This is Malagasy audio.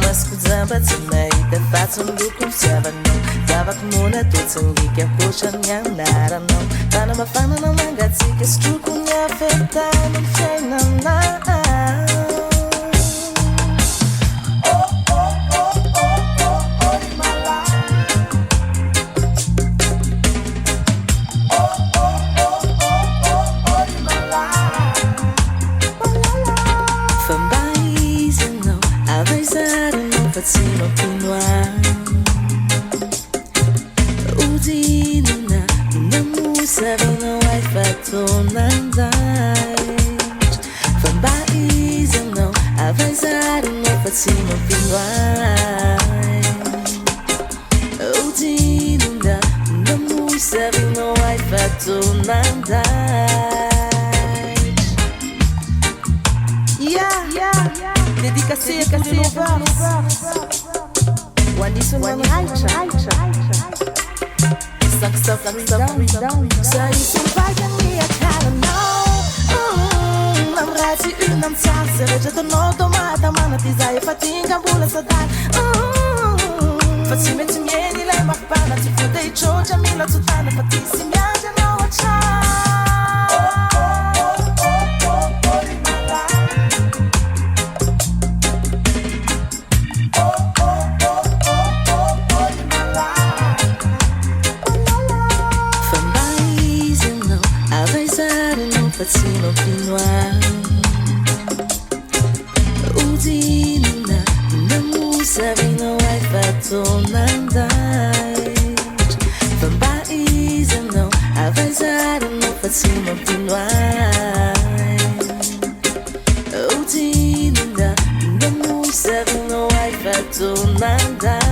Mas kujamba tonight the thoughts on looking seven Davak muna tutsang hika pushan yang naranong Tana mafana ng mga tsikas Trukong nga feta ng fena na Sino pinuan Udino na Namusabi na wife at tonandait Fambaizan no Avanzaron no Sino pinuan Udino na Namusabi na wife at tonandait Dédicacé à l'univers Waniso ng Aicha Stop Sa isang bayan ni akala no Namrati unang tsak Serja to no Tumatama na tizaya Patinggang bula sa dan Fatsime timye nilay makbana Tifuday choja mila tutana Patisimya dyan na wacha Sino pinuan Udino na Namusabi na wife at tonandait Fambaizan no Avanzaron no Sino pinuan Udino na Namusabi na wife at tonandait